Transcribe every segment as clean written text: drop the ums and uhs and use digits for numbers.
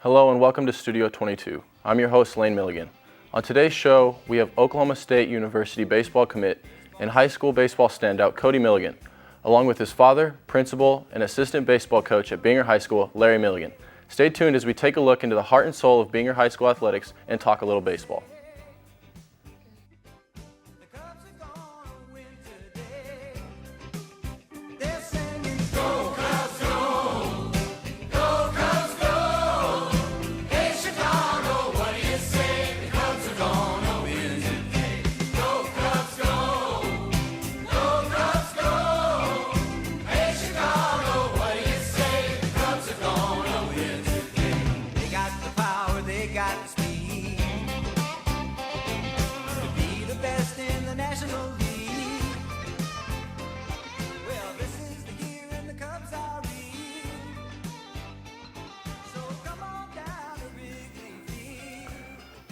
Hello and welcome to Studio 22. I'm your host, Lane Milligan. On today's show, we have Oklahoma State University baseball commit and high school baseball standout Cody Milligan, along with his father, principal, and assistant baseball coach at Binger High School, Larry Milligan. Stay tuned as we take a look into the heart and soul of Binger High School athletics and talk a little baseball.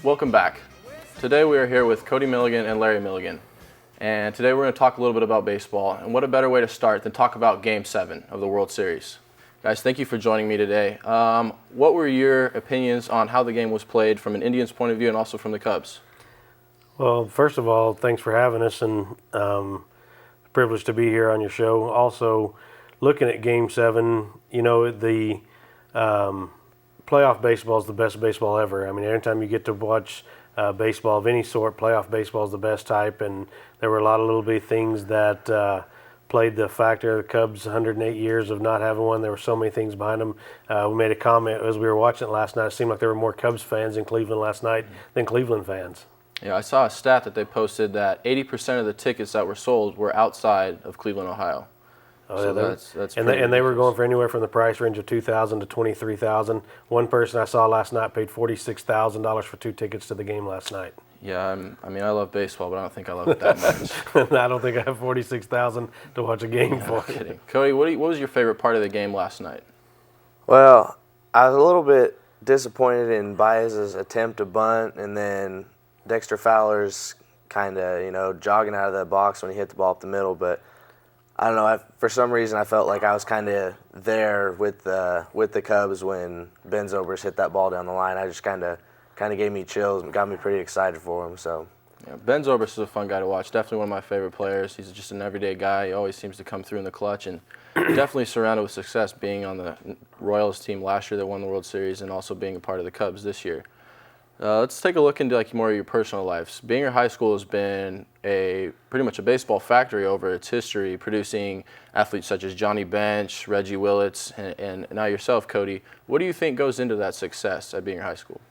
Welcome back. Today we are here with Cody Milligan and Larry Milligan. And today we're going to talk a little bit about baseball. And what a better way to start than talk about Game 7 of the World Series. Guys, thank you for joining me today. What were your opinions on how the game was played from an Indians point of view and also from the Cubs? Well, first of all, thanks for having us, and privileged to be here on your show. Also, looking at Game 7, you know, the playoff baseball is the best baseball ever. I mean, every time you get to watch baseball of any sort, playoff baseball is the best type, and there were a lot of little bitty things that played the factor. The Cubs, 108 years of not having one, there were so many things behind them. We made a comment as we were watching it last night. It seemed like there were more Cubs fans in Cleveland last night than Cleveland fans. Yeah, I saw a stat that they posted that 80% of the tickets that were sold were outside of Cleveland, Ohio. Oh, so yeah, that's and they were going for anywhere from the price range of $2,000 to $23,000. One person I saw last night paid $46,000 for 2 tickets to the game last night. Yeah, I mean, I love baseball, but I don't think I love it that much. I don't think I have $46,000 to watch a game for. I'm kidding. Cody, what was your favorite part of the game last night? Well, I was a little bit disappointed in Baez's attempt to bunt, and then Dexter Fowler's kind of, jogging out of the box when he hit the ball up the middle, but I don't know. For some reason, I felt like I was kind of there with the Cubs when Ben Zobrist hit that ball down the line. I just kind of gave me chills and got me pretty excited for him. So, yeah, Ben Zobrist is a fun guy to watch. Definitely one of my favorite players. He's just an everyday guy. He always seems to come through in the clutch, and definitely surrounded with success. Being on the Royals team last year that won the World Series, and also being a part of the Cubs this year. Let's take a look into more of your personal lives. Binger High School has been pretty much a baseball factory over its history, producing athletes such as Johnny Bench, Reggie Willits, and now yourself, Cody. What do you think goes into that success at Binger High School?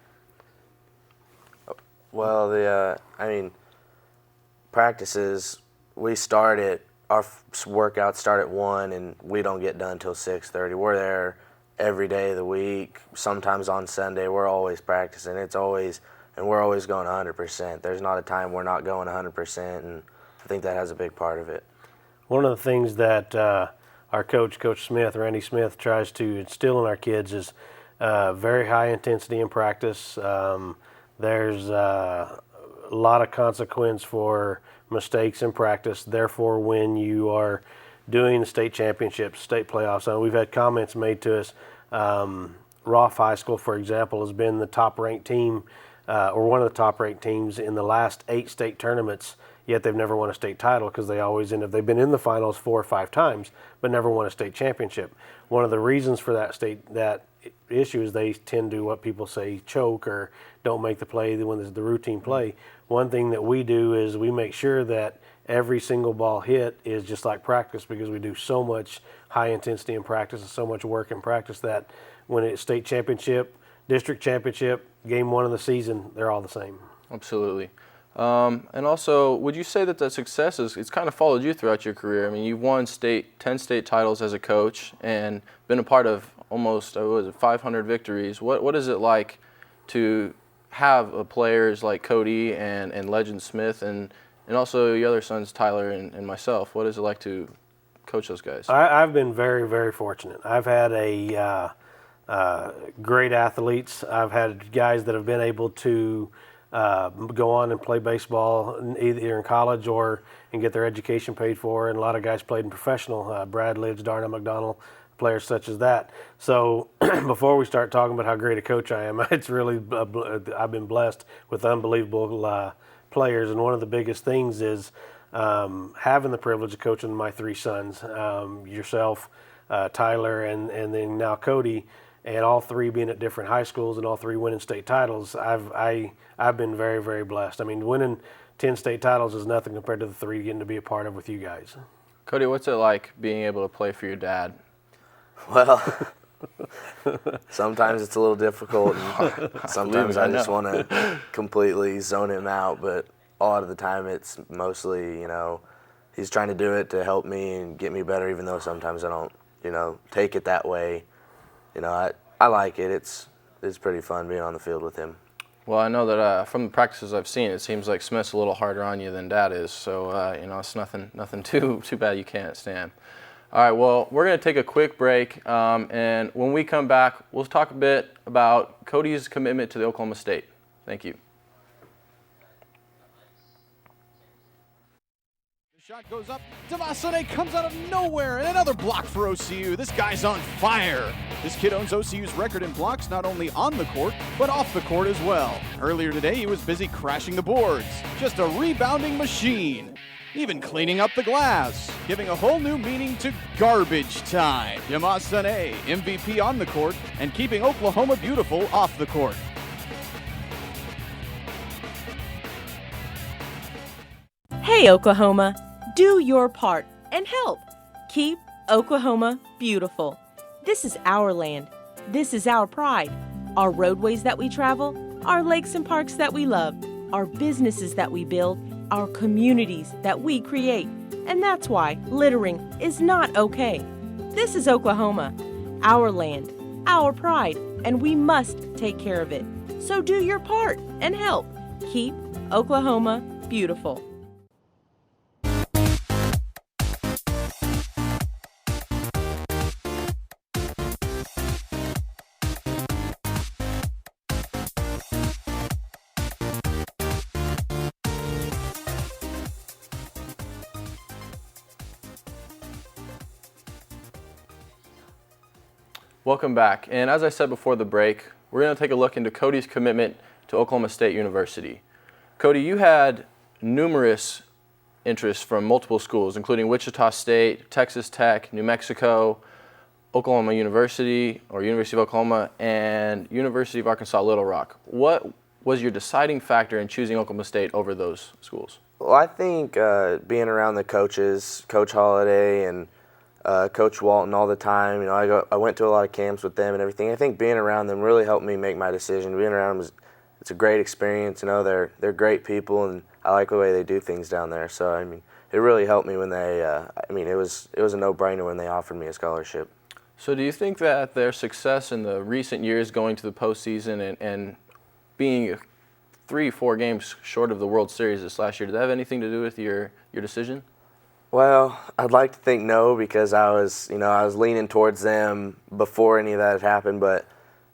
Well, practices, our workouts start at 1 and we don't get done until 6:30. We're there every day of the week, sometimes on Sunday. We're always practicing. We're always going 100%. There's not a time we're not going 100%, and I think that has a big part of it. One of the things that our Coach Smith, Randy Smith, tries to instill in our kids is very high intensity in practice. There's a lot of consequence for mistakes in practice. Therefore, when you are doing the state championships, state playoffs, we've had comments made to us. Roth High School, for example, has been the top-ranked team, or one of the top-ranked teams in the last 8 state tournaments, yet they've never won a state title because they always end up, they've been in the finals 4 or 5 times, but never won a state championship. One of the reasons for that issue is they tend to, what people say, choke or don't make the play when there's the routine play. One thing that we do is we make sure that every single ball hit is just like practice, because we do so much high intensity in practice and so much work in practice that when it's state championship, district championship, game 1 of the season, they're all the same. Absolutely. And also, would you say that the success it's kind of followed you throughout your career? I mean, you've won 10 state titles as a coach and been a part of almost 500 victories. What is it like to have players like Cody and Legend Smith and also your other sons, Tyler and myself? What is it like to coach those guys? I've been very, very fortunate. I've had great athletes. I've had guys that have been able to go on and play baseball either in college or and get their education paid for, and a lot of guys played in professional. Brad Lidge, Darnell McDonald, players such as that. So before we start talking about how great a coach I am, it's really I've been blessed with unbelievable players, and one of the biggest things is having the privilege of coaching my 3 sons, yourself, Tyler, and then now Cody, and all 3 being at different high schools and all 3 winning state titles. I've been very, very blessed. I mean, winning 10 state titles is nothing compared to the 3 getting to be a part of with you guys. Cody, what's it like being able to play for your dad? Well, sometimes it's a little difficult, and sometimes I just want to completely zone him out, but a lot of the time it's mostly, he's trying to do it to help me and get me better, even though sometimes I don't, take it that way. I like it. It's pretty fun being on the field with him. Well, I know that from the practices I've seen, it seems like Smith's a little harder on you than Dad is. So, it's nothing too bad you can't stand. All right, well, we're going to take a quick break, and when we come back, we'll talk a bit about Cody's commitment to the Oklahoma State. Thank you. Shot goes up. Demasone comes out of nowhere, and another block for OCU. This guy's on fire. This kid owns OCU's record in blocks not only on the court, but off the court as well. Earlier today, he was busy crashing the boards. Just a rebounding machine. Even cleaning up the glass, giving a whole new meaning to garbage time. Demasone, MVP on the court, and keeping Oklahoma beautiful off the court. Hey, Oklahoma. Do your part and help. Keep Oklahoma beautiful. This is our land. This is our pride. Our roadways that we travel, our lakes and parks that we love, our businesses that we build, our communities that we create. And that's why littering is not okay. This is Oklahoma, our land, our pride, and we must take care of it. So do your part and help. Keep Oklahoma beautiful. Welcome back. And as I said before the break, we're going to take a look into Cody's commitment to Oklahoma State University. Cody, you had numerous interests from multiple schools, including Wichita State, Texas Tech, New Mexico, Oklahoma University, or University of Oklahoma, and University of Arkansas Little Rock. What was your deciding factor in choosing Oklahoma State over those schools? Well, I think being around the coaches, Coach Holliday and Coach Walton all the time, I went to a lot of camps with them and everything. I think being around them really helped me make my decision. Being around them it's a great experience. They're great people, and I like the way they do things down there. So it really helped me when they. It was a no-brainer when they offered me a scholarship. So do you think that their success in the recent years going to the postseason and being 3-4 games short of the World Series this last year, did that have anything to do with your decision? Well, I'd like to think no, because I was leaning towards them before any of that had happened, but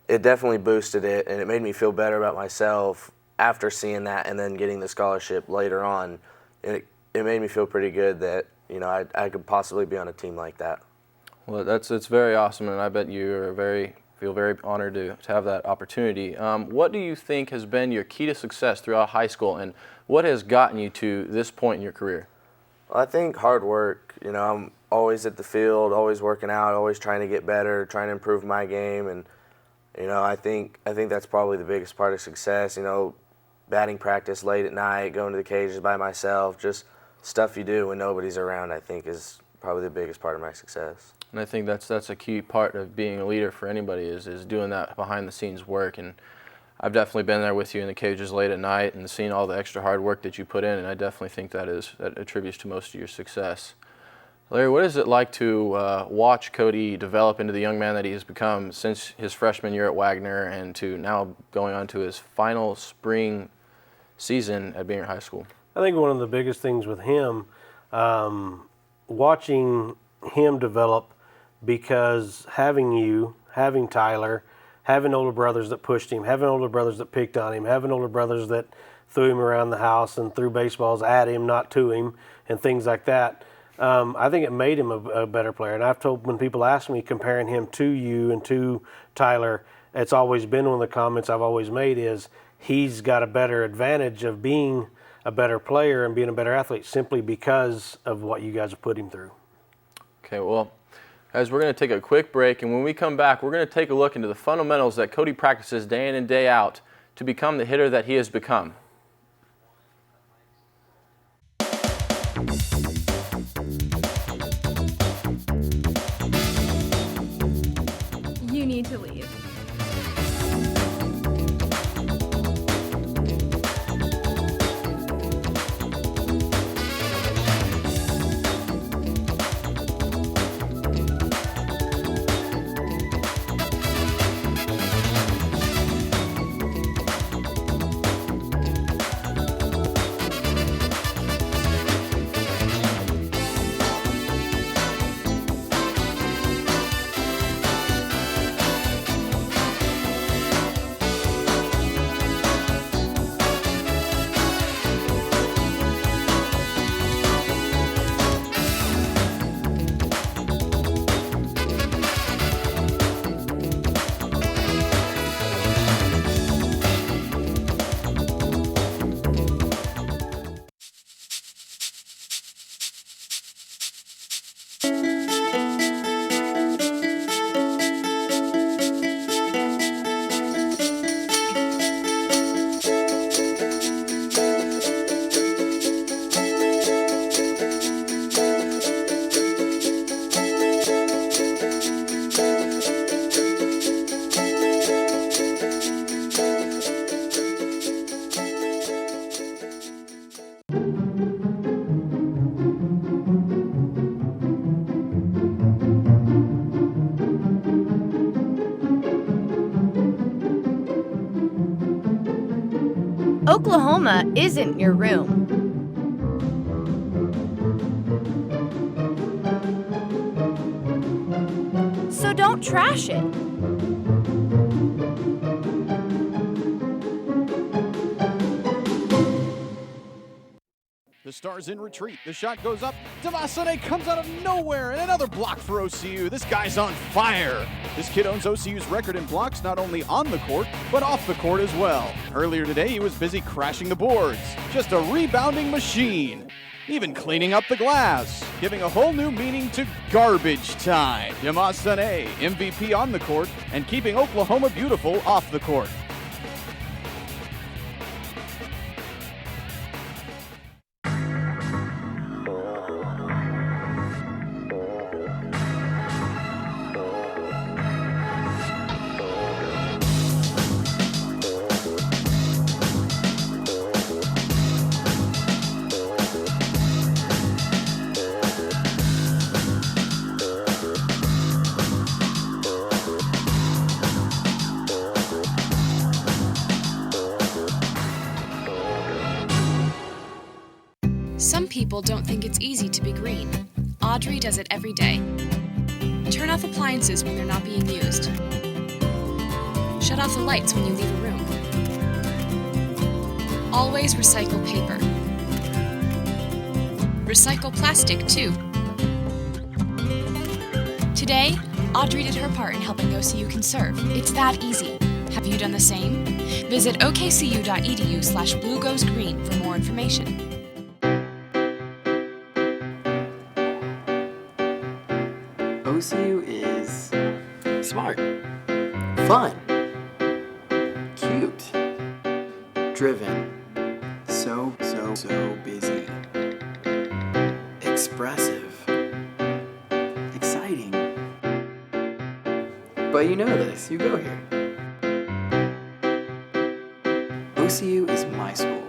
it definitely boosted it, and it made me feel better about myself after seeing that and then getting the scholarship later on. It made me feel pretty good that I could possibly be on a team like that. Well, it's very awesome, and I bet you feel very honored to have that opportunity. What do you think has been your key to success throughout high school, and what has gotten you to this point in your career? Well, I think hard work. I'm always at the field, always working out, always trying to get better, trying to improve my game, and I think that's probably the biggest part of success. Batting practice late at night, going to the cages by myself, just stuff you do when nobody's around, I think is probably the biggest part of my success. And I think that's a key part of being a leader for anybody is doing that behind the scenes work. And I've definitely been there with you in the cages late at night and seen all the extra hard work that you put in, and I definitely think that attributes to most of your success. Larry, what is it like to watch Cody develop into the young man that he has become since his freshman year at Wagner and to now going on to his final spring season at Beamer High School? I think one of the biggest things with him, watching him develop, because having Tyler, having older brothers that pushed him, having older brothers that picked on him, having older brothers that threw him around the house and threw baseballs at him, not to him, and things like that. I think it made him a better player. And I've told, when people ask me comparing him to you and to Tyler, it's always been one of the comments I've always made is he's got a better advantage of being a better player and being a better athlete simply because of what you guys have put him through. Okay, well, guys, we're going to take a quick break, and when we come back, we're going to take a look into the fundamentals that Cody practices day in and day out to become the hitter that he has become. You need to leave. Oklahoma isn't your room. So don't trash it. The Stars in retreat. The shot goes up. Devasane comes out of nowhere, and another block for OCU. This guy's on fire. This kid owns OCU's record in blocks not only on the court, but off the court as well. Earlier today, he was busy crashing the boards. Just a rebounding machine. Even cleaning up the glass, giving a whole new meaning to garbage time. Devasane, MVP on the court, and keeping Oklahoma beautiful off the court. Some people don't think it's easy to be green. Audrey does it every day. Turn off appliances when they're not being used. Shut off the lights when you leave a room. Always recycle paper. Recycle plastic, too. Today, Audrey did her part in helping OCU conserve. It's that easy. Have you done the same? Visit okcu.edu/bluegoesgreen for more information. OCU is smart, fun, cute, driven, so busy, expressive, exciting. But you know this, you go here. OCU is my school.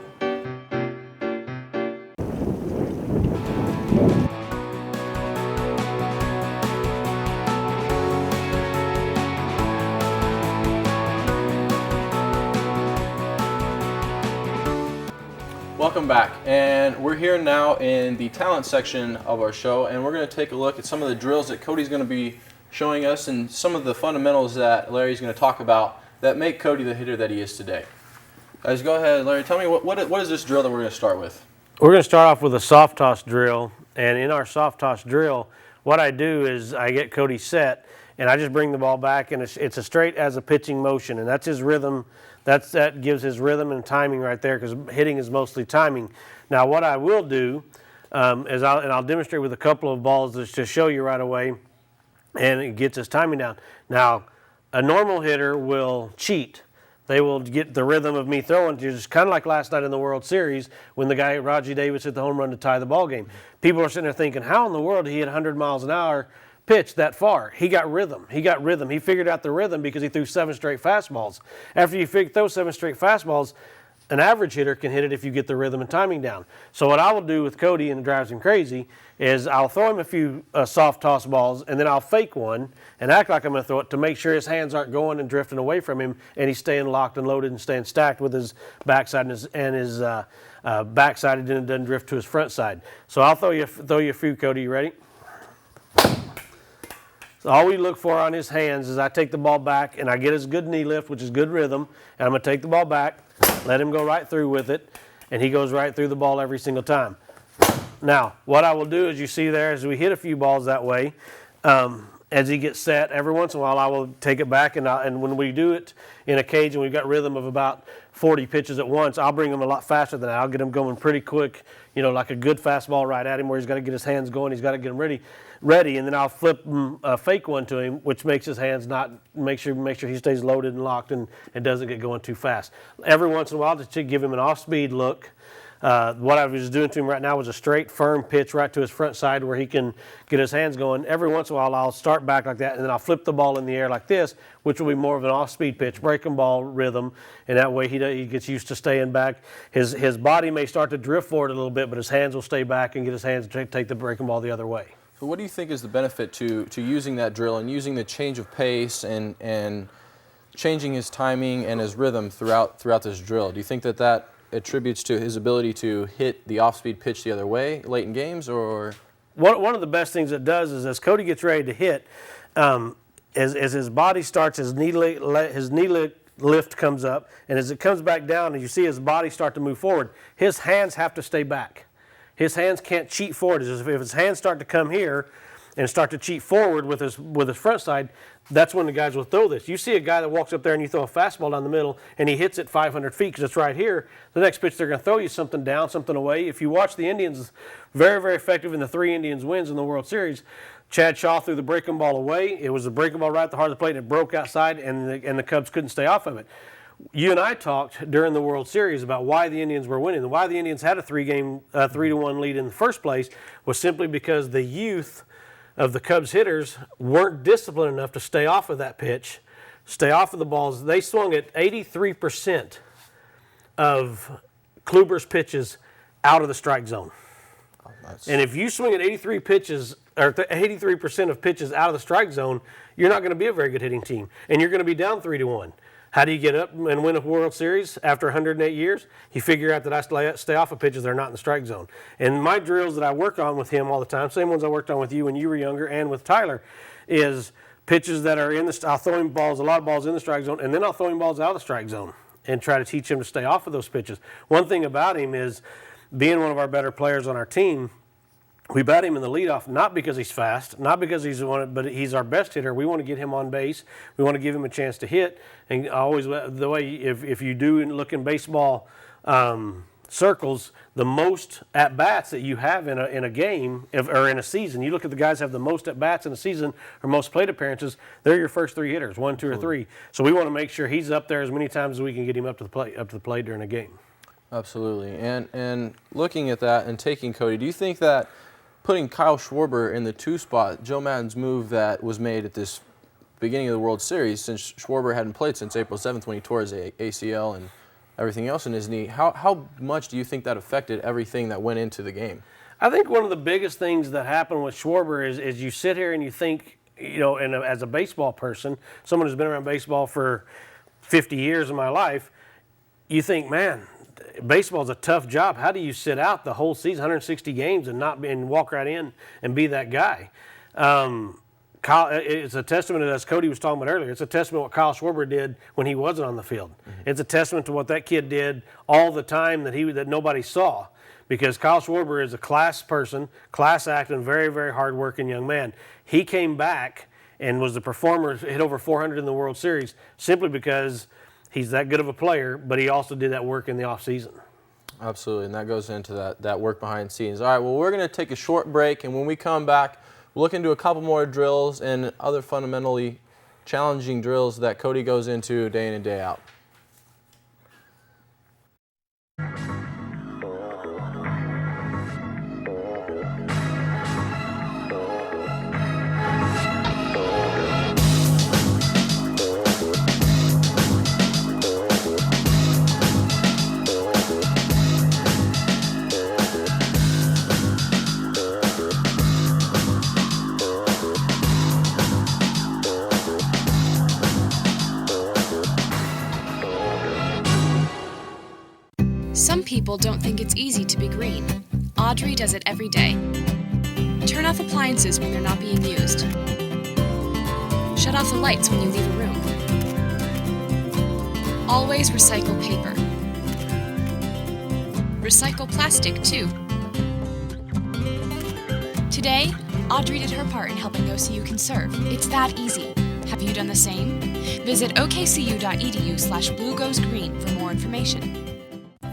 Welcome back, and we're here now in the talent section of our show, and we're going to take a look at some of the drills that Cody's going to be showing us and some of the fundamentals that Larry's going to talk about that make Cody the hitter that he is today. Guys, go ahead, Larry. Tell me what is this drill that we're going to start with? We're going to start off with a soft toss drill. And in our soft toss drill, what I do is I get Cody set, and I just bring the ball back, and it's a straight as a pitching motion, and that's his rhythm. That gives his rhythm and timing right there, because hitting is mostly timing. Now, what I will do is I'll demonstrate with a couple of balls just to show you right away, and it gets his timing down. Now, a normal hitter will cheat. They will get the rhythm of me throwing, just kind of like last night in the World Series when the guy, Raji Davis, hit the home run to tie the ball game. People are sitting there thinking, how in the world did he hit 100 miles an hour pitch that far? He got rhythm. He figured out the rhythm because he threw 7 straight fastballs. After you throw 7 straight fastballs, an average hitter can hit it if you get the rhythm and timing down. So what I will do with Cody, and it drives him crazy, is I'll throw him a few soft toss balls, and then I'll fake one and act like I'm going to throw it to make sure his hands aren't going and drifting away from him, and he's staying locked and loaded and staying stacked with his backside and his backside, and it doesn't drift to his front side. So I'll throw you a few, Cody. You ready? So all we look for on his hands is I take the ball back and I get his good knee lift, which is good rhythm, and I'm going to take the ball back, let him go right through with it, and he goes right through the ball every single time. Now, what I will do, as you see there, is we hit a few balls that way. As he gets set, every once in a while I will take it back, and when we do it in a cage and we've got rhythm of about 40 pitches at once, I'll bring him a lot faster than that. I'll get him going pretty quick, like a good fastball right at him where he's got to get his hands going, he's got to get him ready, and then I'll flip a fake one to him, which makes his hands make sure he stays loaded and locked and doesn't get going too fast. Every once in a while, just to give him an off-speed look. What I was doing to him right now was a straight, firm pitch right to his front side where he can get his hands going. Every once in a while, I'll start back like that, and then I'll flip the ball in the air like this, which will be more of an off-speed pitch, breaking ball rhythm, and that way he gets used to staying back. His body may start to drift forward a little bit, but his hands will stay back and get his hands to take the breaking ball the other way. So what do you think is the benefit to using that drill and using the change of pace and changing his timing and his rhythm throughout this drill? Do you think that attributes to his ability to hit the off-speed pitch the other way late in games, or? One of the best things it does is as Cody gets ready to hit, as his body starts, his knee lift comes up, and as it comes back down, and you see his body start to move forward, his hands have to stay back. His hands can't cheat forward. If his hands start to come here and start to cheat forward with his front side, that's when the guys will throw this. You see a guy that walks up there and you throw a fastball down the middle and he hits it 500 feet because it's right here. The next pitch they're going to throw you something down, something away. If you watch the Indians, very, very effective in the 3 Indians wins in the World Series. Chad Shaw threw the breaking ball away. It was a breaking ball right at the heart of the plate, and it broke outside, and the Cubs couldn't stay off of it. You and I talked during the World Series about why the Indians were winning. Why the Indians had a 3-1 lead in the first place was simply because the youth of the Cubs hitters weren't disciplined enough to stay off of that pitch, stay off of the balls. They swung at 83% of Kluber's pitches out of the strike zone. And if you swing at 83 pitches, or 83% of pitches out of the strike zone, you're not going to be a very good hitting team, and you're going to be down 3-1. How do you get up and win a World Series after 108 years? You figure out that I stay off of pitches that are not in the strike zone. And my drills that I work on with him all the time, same ones I worked on with you when you were younger and with Tyler, is pitches that are I'll throw him a lot of balls in the strike zone, and then I'll throw him balls out of the strike zone and try to teach him to stay off of those pitches. One thing about him is, being one of our better players on our team, we bat him in the leadoff, not because he's fast, not because but he's our best hitter. We want to get him on base. We want to give him a chance to hit. And always, the way, if you do look in baseball circles, the most at-bats that you have in a game or in a season, you look at the guys who have the most at-bats in a season or most plate appearances, they're your first 3 hitters, 1, 2, or 3. So we want to make sure he's up there as many times as we can get him up to the plate during a game. Absolutely. And looking at that and taking Cody, do you think that putting Kyle Schwarber in the 2 spot, Joe Maddon's move that was made at this beginning of the World Series, since Schwarber hadn't played since April 7th when he tore his ACL and everything else in his knee, how much do you think that affected everything that went into the game? I think one of the biggest things that happened with Schwarber is you sit here and you think, and as a baseball person, someone who's been around baseball for 50 years of my life, you think, man, baseball is a tough job. How do you sit out the whole season, 160 games, and walk right in and be that guy? Kyle, it's a testament, as Cody was talking about earlier, it's a testament to what Kyle Schwarber did when he wasn't on the field. Mm-hmm. It's a testament to what that kid did all the time that nobody saw. because Kyle Schwarber is a class person, class act, and very, very hard-working young man. He came back and was the performer, hit over 400 in the World Series, simply because he's that good of a player, but he also did that work in the offseason. Absolutely, and that goes into that work behind the scenes. All right, well, we're going to take a short break, and when we come back, we'll look into a couple more drills and other fundamentally challenging drills that Cody goes into day in and day out. Some people don't think it's easy to be green. Audrey does it every day. Turn off appliances when they're not being used. Shut off the lights when you leave a room. Always recycle paper. Recycle plastic, too. Today, Audrey did her part in helping OCU conserve. It's that easy. Have you done the same? Visit okcu.edu/bluegoesgreen for more information.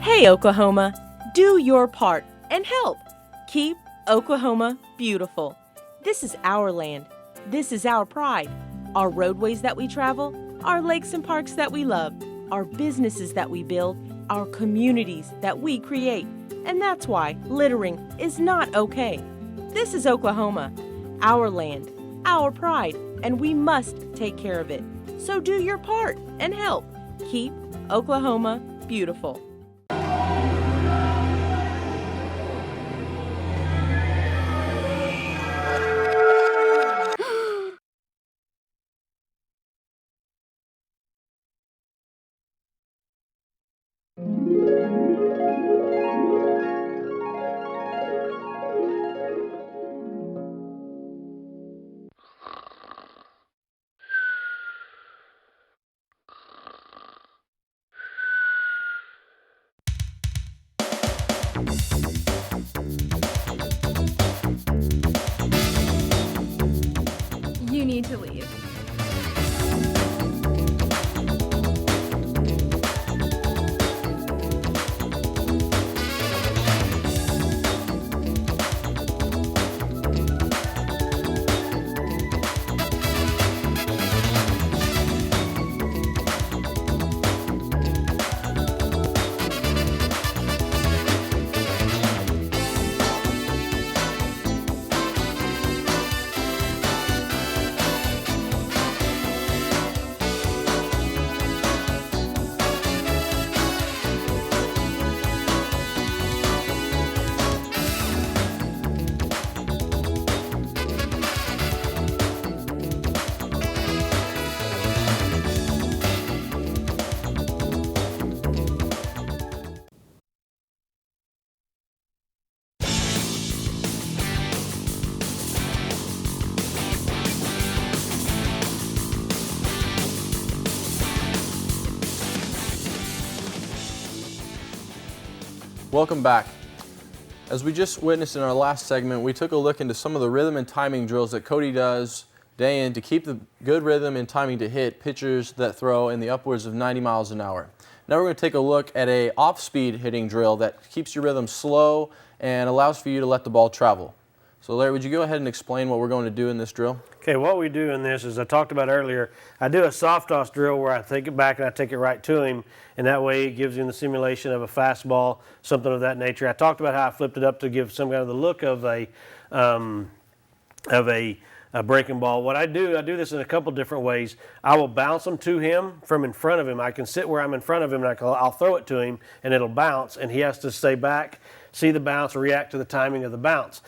Hey, Oklahoma, do your part and help. Keep Oklahoma beautiful. This is our land. This is our pride. Our roadways that we travel, our lakes and parks that we love, our businesses that we build, our communities that we create. And that's why littering is not okay. This is Oklahoma, our land, our pride, and we must take care of it. So do your part and help. Keep Oklahoma beautiful. You need to leave. Welcome back. As we just witnessed in our last segment, we took a look into some of the rhythm and timing drills that Cody does day in to keep the good rhythm and timing to hit pitchers that throw in the upwards of 90 miles an hour. Now we're going to take a look at a off-speed hitting drill that keeps your rhythm slow and allows for you to let the ball travel. So Larry, would you go ahead and explain what we're going to do in this drill? Okay, what we do in this is, I talked about earlier, I do a soft toss drill where I take it back and I take it right to him, and that way it gives him the simulation of a fastball, something of that nature. I talked about how I flipped it up to give some kind of the look of a breaking ball. What I do this in a couple different ways. I will bounce them to him from in front of him. I can sit where I'm in front of him and I'll throw it to him and it'll bounce, and he has to stay back, see the bounce, react to the timing of the bounce.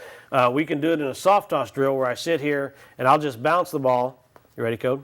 We can do it in a soft toss drill where I sit here and I'll just bounce the ball. You ready, Code?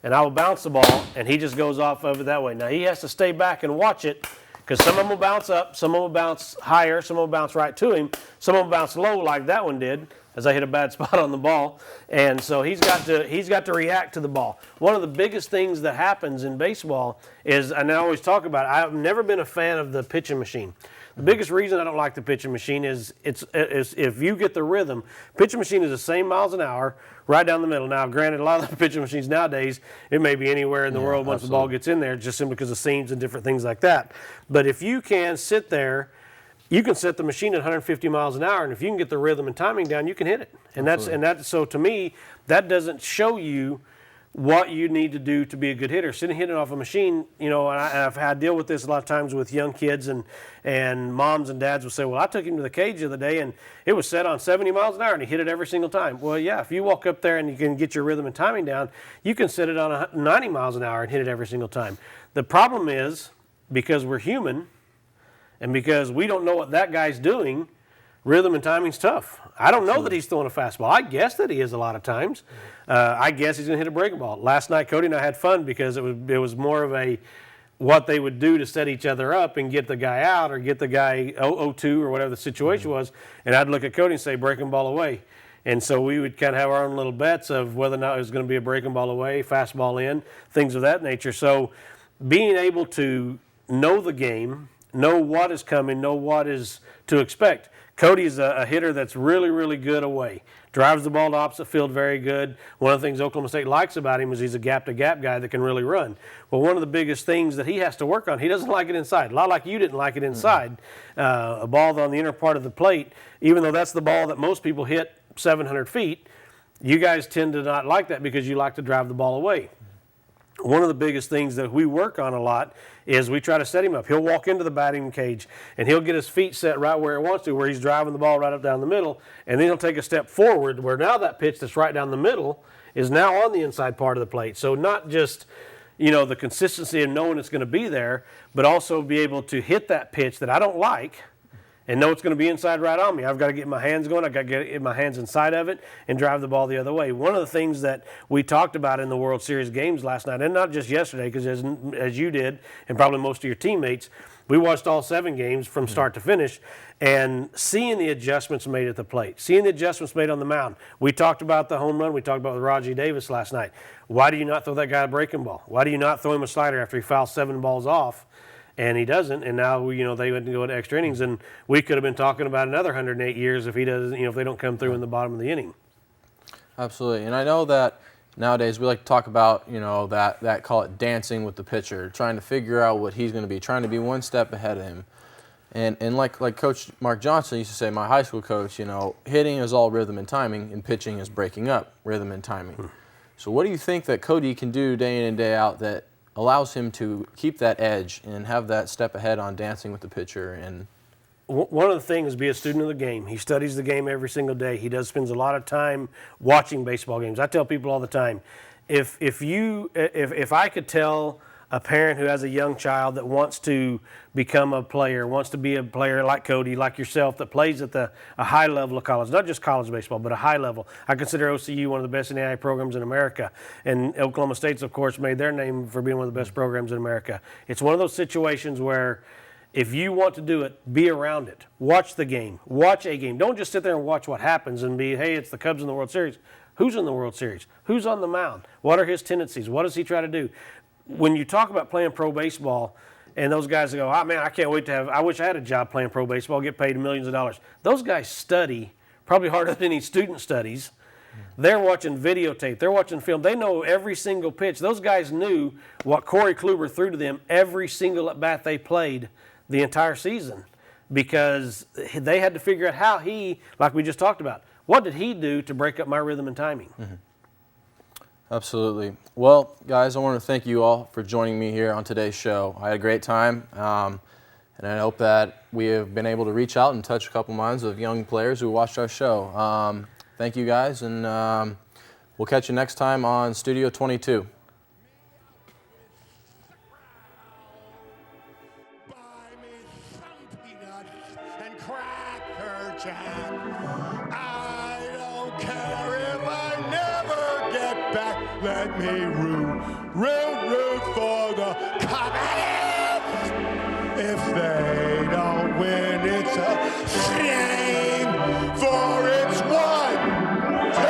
And I will bounce the ball and he just goes off of it that way. Now he has to stay back and watch it, because some of them will bounce up, some of them will bounce higher, some of them will bounce right to him, some of them bounce low like that one did, as I hit a bad spot on the ball. And so he's got to react to the ball. One of the biggest things that happens in baseball is, and I always talk about it, I've never been a fan of the pitching machine. The biggest reason I don't like the pitching machine is if you get the rhythm. Pitching machine is the same miles an hour right down the middle. Now, granted, a lot of the pitching machines nowadays, it may be anywhere in the world once the ball gets in there, just simply because of seams and different things like that. But if you can sit there, you can set the machine at 150 miles an hour, and if you can get the rhythm and timing down, you can hit it. And so to me, that doesn't show you what you need to do to be a good hitter. Sitting hitting off a machine, and I've had to deal with this a lot of times with young kids, and moms and dads will say, well, I took him to the cage the other day and it was set on 70 miles an hour and he hit it every single time. Well, yeah, if you walk up there and you can get your rhythm and timing down, you can set it on 90 miles an hour and hit it every single time. The problem is, because we're human and because we don't know what that guy's doing, rhythm and timing's tough. I don't know that he's throwing a fastball. I guess that he is a lot of times. I guess he's going to hit a breaking ball. Last night, Cody and I had fun because it was more of what they would do to set each other up and get the guy out or get the guy 0-2 or whatever the situation was. And I'd look at Cody and say, breaking ball away. And so we would kind of have our own little bets of whether or not it was going to be a breaking ball away, fastball in, things of that nature. So being able to know the game, know what is coming, know what is to expect. Cody's a hitter that's really, really good away. Drives the ball to opposite field very good. One of the things Oklahoma State likes about him is he's a gap-to-gap guy that can really run. Well, one of the biggest things that he has to work on, he doesn't like it inside. A lot like you didn't like it inside. A ball on the inner part of the plate, even though that's the ball that most people hit 700 feet, you guys tend to not like that because you like to drive the ball away. One of the biggest things that we work on a lot is we try to set him up. He'll walk into the batting cage and he'll get his feet set right where he wants to, where he's driving the ball right up down the middle, and then he'll take a step forward where now that pitch that's right down the middle is now on the inside part of the plate. So not just, the consistency of knowing it's going to be there, but also be able to hit that pitch that I don't like and know it's going to be inside right on me. I've got to get my hands going. I've got to get my hands inside of it and drive the ball the other way. One of the things that we talked about in the World Series games last night, and not just yesterday, because as you did and probably most of your teammates, we watched all 7 games from start to finish, and seeing the adjustments made at the plate, seeing the adjustments made on the mound. We talked about the home run we talked about with Rajai Davis last night. Why do you not throw that guy a breaking ball? Why do you not throw him a slider after he fouls 7 balls off? And he doesn't, and now they went to go into extra innings, and we could have been talking about another 108 years if he doesn't, if they don't come through in the bottom of the inning. Absolutely, and I know that nowadays we like to talk about that call it dancing with the pitcher, trying to figure out what he's going to be, trying to be one step ahead of him, and like Coach Mark Johnson used to say, my high school coach, hitting is all rhythm and timing, and pitching is breaking up rhythm and timing. So what do you think that Cody can do day in and day out that allows him to keep that edge and have that step ahead on dancing with the pitcher? And one of the things is be a student of the game. He studies the game every single day. He spends a lot of time watching baseball games. I tell people all the time, if I could tell a parent who has a young child that wants to become a player, wants to be a player like Cody, like yourself, that plays at a high level of college, not just college baseball, but a high level. I consider OCU one of the best NAIA programs in America, and Oklahoma State's, of course, made their name for being one of the best programs in America. It's one of those situations where if you want to do it, be around it. Watch the game. Watch a game. Don't just sit there and watch what happens and be, hey, it's the Cubs in the World Series. Who's in the World Series? Who's on the mound? What are his tendencies? What does he try to do? When you talk about playing pro baseball, and those guys go, man, I can't wait I wish I had a job playing pro baseball, get paid millions of dollars. Those guys study probably harder than any student studies. They're watching videotape. They're watching film. They know every single pitch. Those guys knew what Corey Kluber threw to them every single at-bat they played the entire season, because they had to figure out how like we just talked about, what did he do to break up my rhythm and timing? Mm-hmm. Absolutely. Well, guys, I want to thank you all for joining me here on today's show. I had a great time, and I hope that we have been able to reach out and touch a couple minds of young players who watched our show. Thank you, guys, and we'll catch you next time on Studio 22. Buy me some peanuts and Cracker Jack. I don't care if I never get back. Let me root for the Cubs. If they don't win, it's a shame, for it's 1, 2,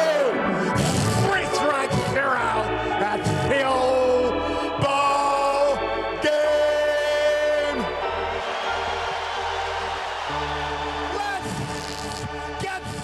3 strikes, you're out. That's the old ball game. Gets